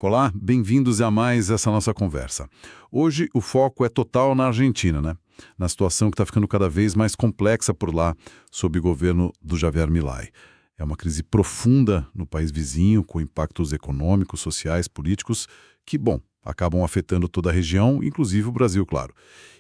Olá, bem-vindos a mais essa nossa conversa. Hoje o foco é total na Argentina, né? Na situação que está ficando cada vez mais complexa por lá, sob o governo do Javier Milei. É uma crise profunda no país vizinho, com impactos econômicos, sociais, políticos, que, bom, acabam afetando toda a região, inclusive o Brasil, claro.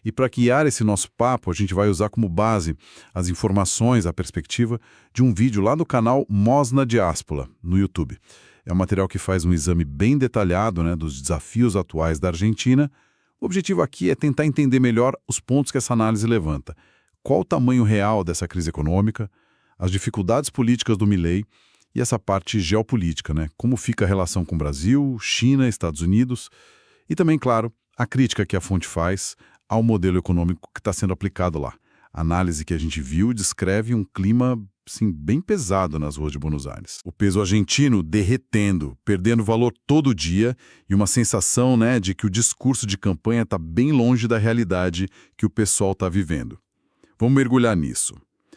E para guiar esse nosso papo, a gente vai usar como base as informações, a perspectiva de um vídeo lá no canal Mosna Diáspora, no YouTube. É um material que faz um exame bem detalhado, né, dos desafios atuais da Argentina. O objetivo aqui é tentar entender melhor os pontos que essa análise levanta. Qual o tamanho real dessa crise econômica, as dificuldades políticas do Milei e essa parte geopolítica, né? Como fica a relação com o Brasil, China, Estados Unidos e também, claro, a crítica que a fonte faz ao modelo econômico que está sendo aplicado lá. A análise que a gente viu descreve um clima sim, bem pesado nas ruas de Buenos Aires. O peso argentino derretendo, perdendo valor todo dia e uma sensação, né, de que o discurso de campanha está bem longe da realidade que o pessoal está vivendo. Vamos mergulhar nisso.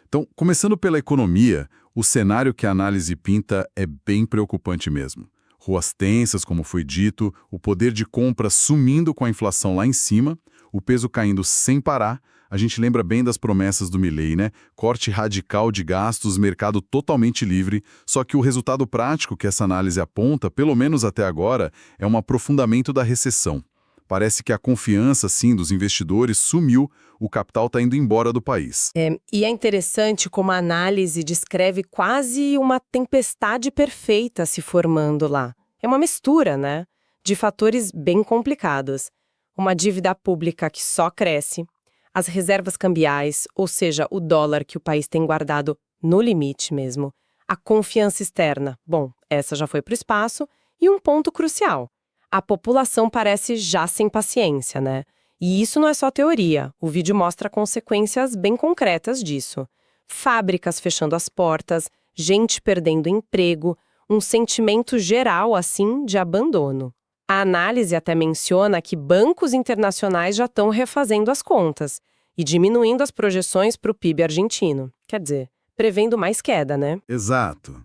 Então, começando pela economia, o cenário que a análise pinta é bem preocupante mesmo. Ruas tensas, como foi dito, o poder de compra sumindo com a inflação lá em cima, o peso caindo sem parar. A gente lembra bem das promessas do Milei, né? Corte radical de gastos, mercado totalmente livre, só que o resultado prático que essa análise aponta, pelo menos até agora, é um aprofundamento da recessão. Parece que a confiança, sim, dos investidores sumiu, o capital está indo embora do país. E é interessante como a análise descreve quase uma tempestade perfeita se formando lá. É uma mistura, né? De fatores bem complicados. Uma dívida pública que só cresce, as reservas cambiais, ou seja, o dólar que o país tem guardado no limite mesmo, a confiança externa, bom, essa já foi para o espaço, e um ponto crucial. A população parece já sem paciência, né? E isso não é só teoria, o vídeo mostra consequências bem concretas disso. Fábricas fechando as portas, gente perdendo emprego, um sentimento geral, assim, de abandono. A análise até menciona que bancos internacionais já estão refazendo as contas e diminuindo as projeções para o PIB argentino. Quer dizer, prevendo mais queda, né? Exato.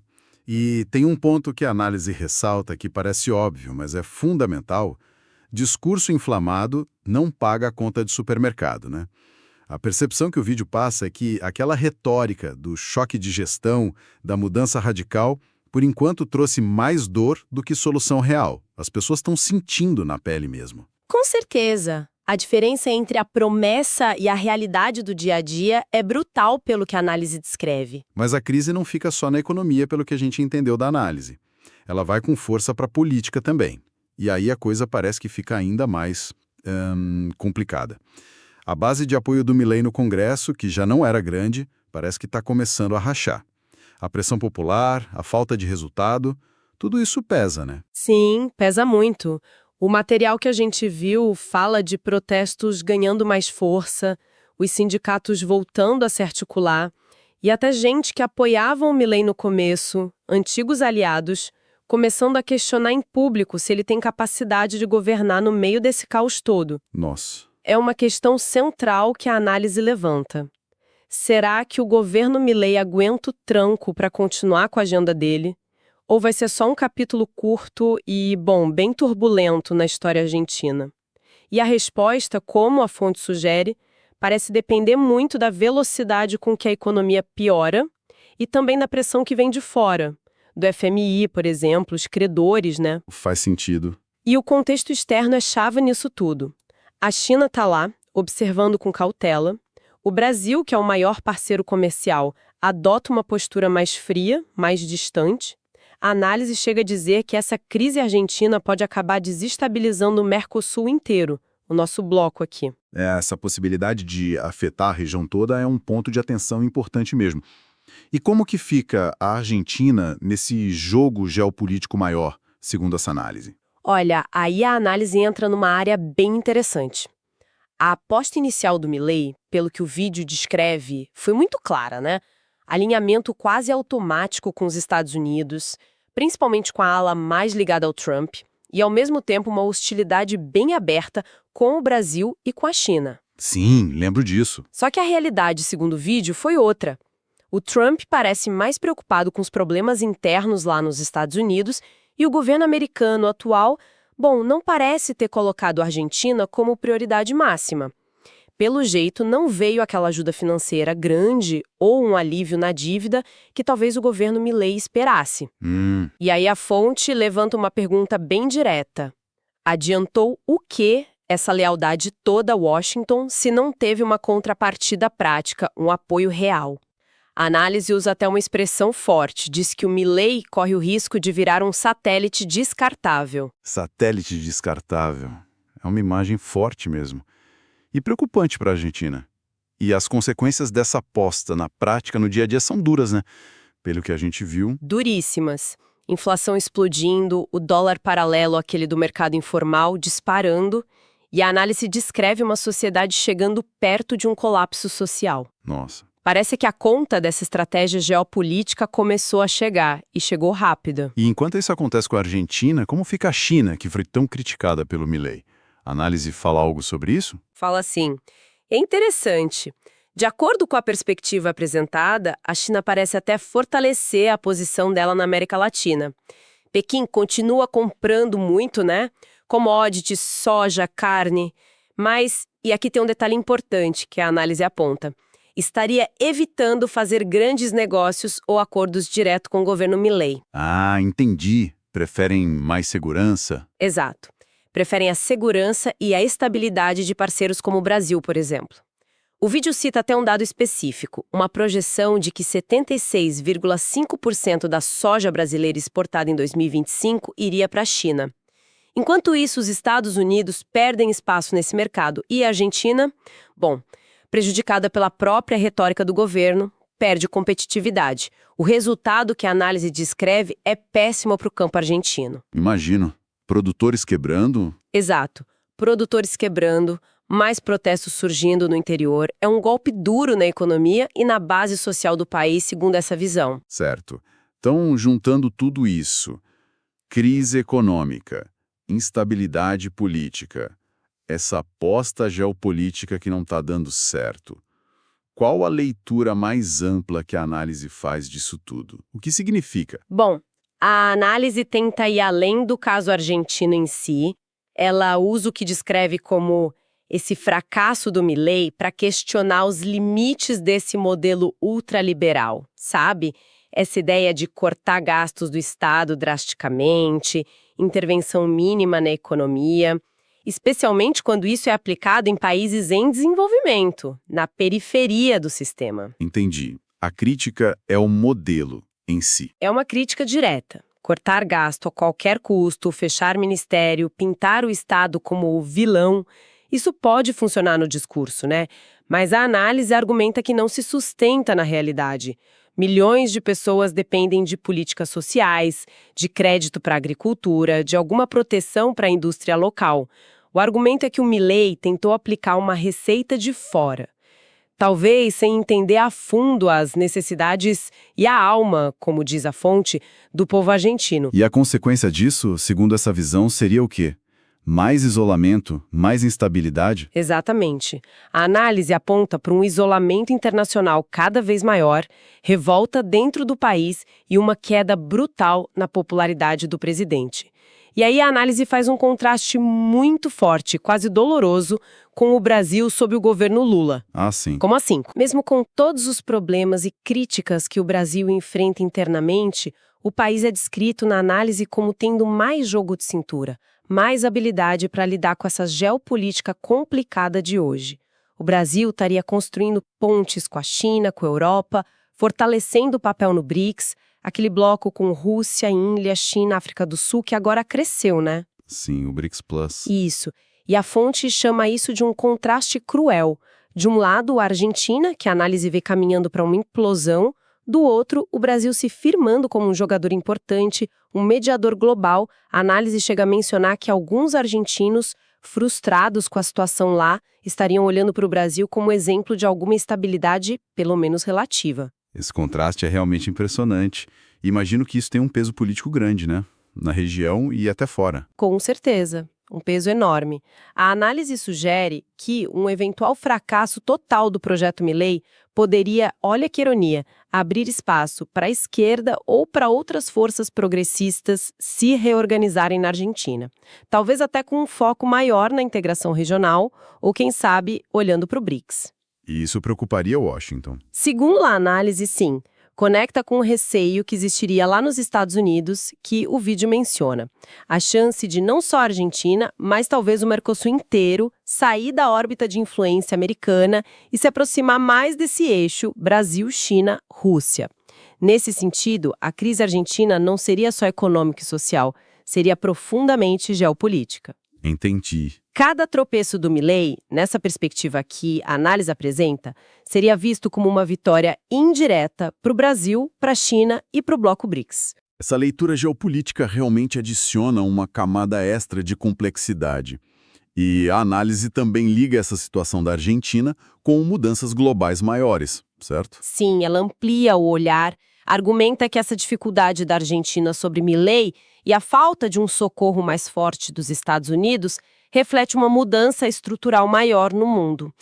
E tem um ponto que a análise ressalta que parece óbvio, mas é fundamental. Discurso inflamado não paga a conta de supermercado, né? A percepção que o vídeo passa é que aquela retórica do choque de gestão, da mudança radical, por enquanto trouxe mais dor do que solução real. As pessoas estão sentindo na pele mesmo. Com certeza. A diferença entre a promessa e a realidade do dia a dia é brutal pelo que a análise descreve. Mas a crise não fica só na economia, pelo que a gente entendeu da análise. Ela vai com força para a política também. E aí a coisa parece que fica ainda mais complicada. A base de apoio do Milei no Congresso, que já não era grande, parece que está começando a rachar. A pressão popular, a falta de resultado, tudo isso pesa, né? Sim, pesa muito. O material que a gente viu fala de protestos ganhando mais força, os sindicatos voltando a se articular, e até gente que apoiava o Milei no começo, antigos aliados, começando a questionar em público se ele tem capacidade de governar no meio desse caos todo. Nossa. É uma questão central que a análise levanta. Será que o governo Milei aguenta o tranco para continuar com a agenda dele? Ou vai ser só um capítulo curto e, bom, bem turbulento na história argentina? E a resposta, como a fonte sugere, parece depender muito da velocidade com que a economia piora e também da pressão que vem de fora, do FMI, por exemplo, os credores, né? Faz sentido. E o contexto externo é chave nisso tudo. A China está lá, observando com cautela. O Brasil, que é o maior parceiro comercial, adota uma postura mais fria, mais distante. A análise chega a dizer que essa crise argentina pode acabar desestabilizando o Mercosul inteiro, o nosso bloco aqui. Essa possibilidade de afetar a região toda é um ponto de atenção importante mesmo. E como que fica a Argentina nesse jogo geopolítico maior, segundo essa análise? Olha, aí a análise entra numa área bem interessante. A aposta inicial do Milei, pelo que o vídeo descreve, foi muito clara, né? Alinhamento quase automático com os Estados Unidos, principalmente com a ala mais ligada ao Trump, e ao mesmo tempo uma hostilidade bem aberta com o Brasil e com a China. Sim, lembro disso. Só que a realidade, segundo o vídeo, foi outra. O Trump parece mais preocupado com os problemas internos lá nos Estados Unidos E o governo americano atual, bom, não parece ter colocado a Argentina como prioridade máxima. Pelo jeito, não veio aquela ajuda financeira grande ou um alívio na dívida que talvez o governo Milei esperasse. E aí a fonte levanta uma pergunta bem direta. Adiantou o quê essa lealdade toda a Washington se não teve uma contrapartida prática, um apoio real? A análise usa até uma expressão forte, diz que o Milei corre o risco de virar um satélite descartável. Satélite descartável. É uma imagem forte mesmo. E preocupante para a Argentina. E as consequências dessa aposta na prática, no dia a dia, são duras, né? Pelo que a gente viu. Duríssimas. Inflação explodindo, o dólar paralelo àquele do mercado informal disparando, e a análise descreve uma sociedade chegando perto de um colapso social. Nossa. Parece que a conta dessa estratégia geopolítica começou a chegar, e chegou rápida. E enquanto isso acontece com a Argentina, como fica a China, que foi tão criticada pelo Milei? A análise fala algo sobre isso? Fala assim, é interessante. De acordo com a perspectiva apresentada, a China parece até fortalecer a posição dela na América Latina. Pequim continua comprando muito, né? Commodities, soja, carne. Mas, e aqui tem um detalhe importante que a análise aponta, estaria evitando fazer grandes negócios ou acordos direto com o governo Milei. Ah, entendi. Preferem mais segurança? Exato. Preferem a segurança e a estabilidade de parceiros como o Brasil, por exemplo. O vídeo cita até um dado específico, uma projeção de que 76,5% da soja brasileira exportada em 2025 iria para a China. Enquanto isso, os Estados Unidos perdem espaço nesse mercado e a Argentina, bom, prejudicada pela própria retórica do governo, perde competitividade. O resultado que a análise descreve é péssimo para o campo argentino. Imagino. Produtores quebrando? Exato. Produtores quebrando, mais protestos surgindo no interior, é um golpe duro na economia e na base social do país, segundo essa visão. Certo. Então, juntando tudo isso, crise econômica, instabilidade política, essa aposta geopolítica que não está dando certo. Qual a leitura mais ampla que a análise faz disso tudo? O que significa? Bom, a análise tenta ir além do caso argentino em si. Ela usa o que descreve como esse fracasso do Milei para questionar os limites desse modelo ultraliberal, sabe? Essa ideia de cortar gastos do Estado drasticamente, intervenção mínima na economia, especialmente quando isso é aplicado em países em desenvolvimento, na periferia do sistema. Entendi. A crítica é o modelo em si. É uma crítica direta. Cortar gasto a qualquer custo, fechar ministério, pintar o Estado como o vilão, isso pode funcionar no discurso, né? Mas a análise argumenta que não se sustenta na realidade. Milhões de pessoas dependem de políticas sociais, de crédito para a agricultura, de alguma proteção para a indústria local. O argumento é que o Milei tentou aplicar uma receita de fora. Talvez sem entender a fundo as necessidades e a alma, como diz a fonte, do povo argentino. E a consequência disso, segundo essa visão, seria o quê? Mais isolamento, mais instabilidade? Exatamente. A análise aponta para um isolamento internacional cada vez maior, revolta dentro do país e uma queda brutal na popularidade do presidente. E aí a análise faz um contraste muito forte, quase doloroso, com o Brasil sob o governo Lula. Ah, sim. Como assim? Mesmo com todos os problemas e críticas que o Brasil enfrenta internamente, o país é descrito na análise como tendo mais jogo de cintura, mais habilidade para lidar com essa geopolítica complicada de hoje. O Brasil estaria construindo pontes com a China, com a Europa, fortalecendo o papel no BRICS, aquele bloco com Rússia, Índia, China, África do Sul, que agora cresceu, né? Sim, o BRICS Plus. Isso. E a fonte chama isso de um contraste cruel. De um lado, a Argentina, que a análise vê caminhando para uma implosão. Do outro, o Brasil se firmando como um jogador importante, um mediador global. A análise chega a mencionar que alguns argentinos, frustrados com a situação lá, estariam olhando para o Brasil como exemplo de alguma estabilidade, pelo menos relativa. Esse contraste é realmente impressionante. Imagino que isso tem um peso político grande, né? Na região e até fora. Com certeza. Um peso enorme. A análise sugere que um eventual fracasso total do projeto Milei poderia, olha que ironia, abrir espaço para a esquerda ou para outras forças progressistas se reorganizarem na Argentina. Talvez até com um foco maior na integração regional ou, quem sabe, olhando para o BRICS. E isso preocuparia Washington? Segundo a análise, sim. Conecta com o receio que existiria lá nos Estados Unidos, que o vídeo menciona. A chance de não só a Argentina, mas talvez o Mercosul inteiro sair da órbita de influência americana e se aproximar mais desse eixo Brasil, China, Rússia. Nesse sentido, a crise argentina não seria só econômica e social, seria profundamente geopolítica. Entendi. Cada tropeço do Milei, nessa perspectiva que a análise apresenta, seria visto como uma vitória indireta para o Brasil, para a China e para o bloco BRICS. Essa leitura geopolítica realmente adiciona uma camada extra de complexidade. E a análise também liga essa situação da Argentina com mudanças globais maiores, certo? Sim, ela amplia o olhar, argumenta que essa dificuldade da Argentina sobre Milei e a falta de um socorro mais forte dos Estados Unidos reflete uma mudança estrutural maior no mundo.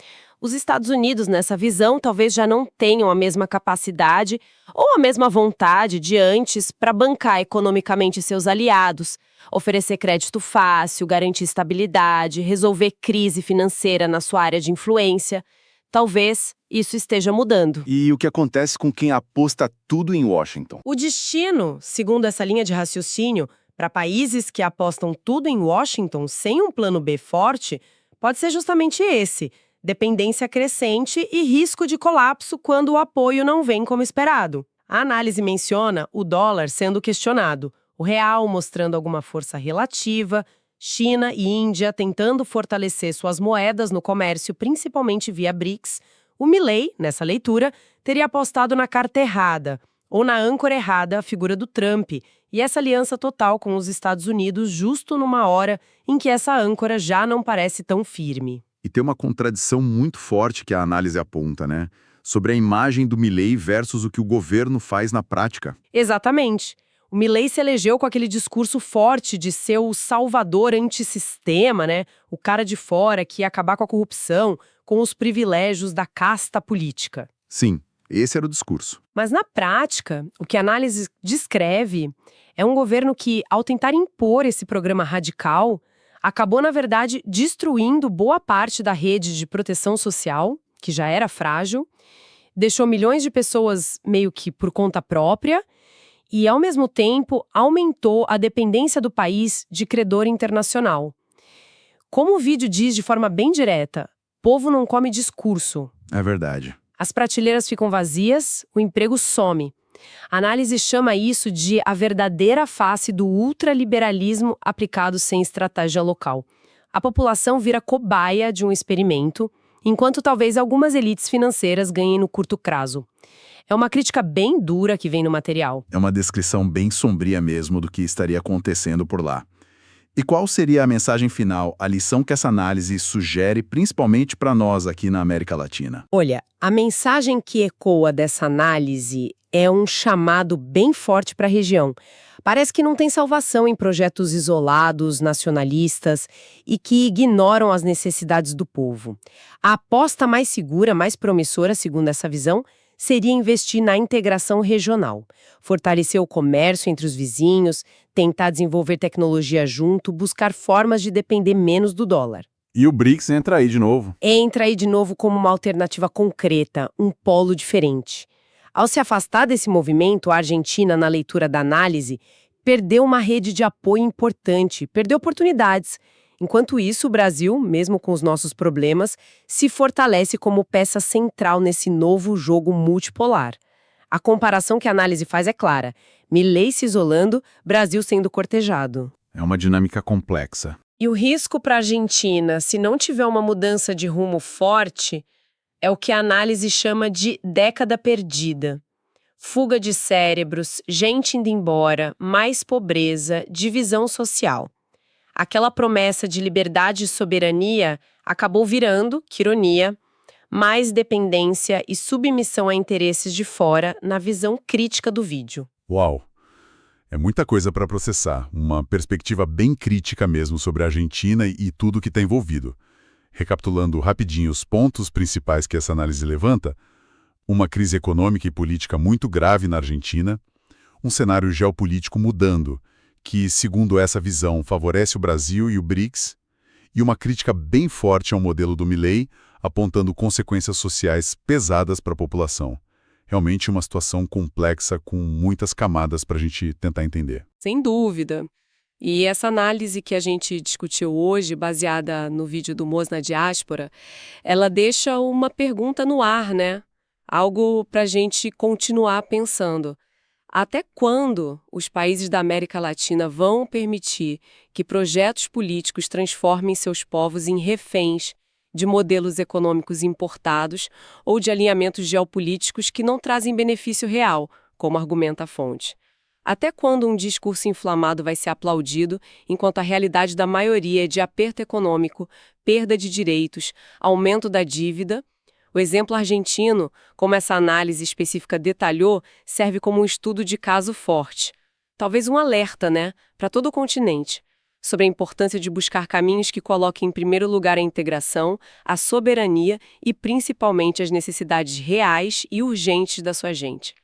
Os Estados Unidos, nessa visão, talvez já não tenham a mesma capacidade ou a mesma vontade de antes para bancar economicamente seus aliados, oferecer crédito fácil, garantir estabilidade, resolver crise financeira na sua área de influência. Talvez isso esteja mudando. E o que acontece com quem aposta tudo em Washington? O destino, segundo essa linha de raciocínio, para países que apostam tudo em Washington sem um plano B forte, pode ser justamente esse: dependência crescente e risco de colapso quando o apoio não vem como esperado. A análise menciona o dólar sendo questionado, o real mostrando alguma força relativa, China e Índia tentando fortalecer suas moedas no comércio, principalmente via BRICS. O Milei, nessa leitura, teria apostado na carta errada, ou na âncora errada, a figura do Trump, e essa aliança total com os Estados Unidos justo numa hora em que essa âncora já não parece tão firme. E tem uma contradição muito forte que a análise aponta, né? Sobre a imagem do Milei versus o que o governo faz na prática. Exatamente. O Milei se elegeu com aquele discurso forte de ser o salvador antissistema, né? O cara de fora que ia acabar com a corrupção, com os privilégios da casta política. Sim, esse era o discurso. Mas na prática, o que a análise descreve é um governo que, ao tentar impor esse programa radical, acabou, na verdade, destruindo boa parte da rede de proteção social, que já era frágil, deixou milhões de pessoas meio que por conta própria e, ao mesmo tempo, aumentou a dependência do país de credor internacional. Como o vídeo diz de forma bem direta, povo não come discurso. É verdade. As prateleiras ficam vazias, o emprego some. A análise chama isso de a verdadeira face do ultraliberalismo aplicado sem estratégia local. A população vira cobaia de um experimento, enquanto talvez algumas elites financeiras ganhem no curto prazo. É uma crítica bem dura que vem no material. É uma descrição bem sombria mesmo do que estaria acontecendo por lá. E qual seria a mensagem final, a lição que essa análise sugere principalmente para nós aqui na América Latina? Olha, a mensagem que ecoa dessa análise é um chamado bem forte para a região. Parece que não tem salvação em projetos isolados, nacionalistas e que ignoram as necessidades do povo. A aposta mais segura, mais promissora, segundo essa visão, seria investir na integração regional, fortalecer o comércio entre os vizinhos, tentar desenvolver tecnologia junto, buscar formas de depender menos do dólar. E o BRICS entra aí de novo. Entra aí de novo como uma alternativa concreta, um polo diferente. Ao se afastar desse movimento, a Argentina, na leitura da análise, perdeu uma rede de apoio importante, perdeu oportunidades. Enquanto isso, o Brasil, mesmo com os nossos problemas, se fortalece como peça central nesse novo jogo multipolar. A comparação que a análise faz é clara. Milei se isolando, Brasil sendo cortejado. É uma dinâmica complexa. E o risco para a Argentina, se não tiver uma mudança de rumo forte, é o que a análise chama de década perdida. Fuga de cérebros, gente indo embora, mais pobreza, divisão social. Aquela promessa de liberdade e soberania acabou virando, que ironia, mais dependência e submissão a interesses de fora na visão crítica do vídeo. Uau! É muita coisa para processar, uma perspectiva bem crítica mesmo sobre a Argentina e tudo que está envolvido. Recapitulando rapidinho os pontos principais que essa análise levanta, uma crise econômica e política muito grave na Argentina, um cenário geopolítico mudando, que, segundo essa visão, favorece o Brasil e o BRICS, e uma crítica bem forte ao modelo do Milei, apontando consequências sociais pesadas para a população. Realmente uma situação complexa com muitas camadas para a gente tentar entender. Sem dúvida. E essa análise que a gente discutiu hoje, baseada no vídeo do Moz na Diáspora, ela deixa uma pergunta no ar, né? Algo para a gente continuar pensando. Até quando os países da América Latina vão permitir que projetos políticos transformem seus povos em reféns de modelos econômicos importados ou de alinhamentos geopolíticos que não trazem benefício real, como argumenta a fonte? Até quando um discurso inflamado vai ser aplaudido, enquanto a realidade da maioria é de aperto econômico, perda de direitos, aumento da dívida? O exemplo argentino, como essa análise específica detalhou, serve como um estudo de caso forte. Talvez um alerta, né, para todo o continente, sobre a importância de buscar caminhos que coloquem em primeiro lugar a integração, a soberania e principalmente as necessidades reais e urgentes da sua gente.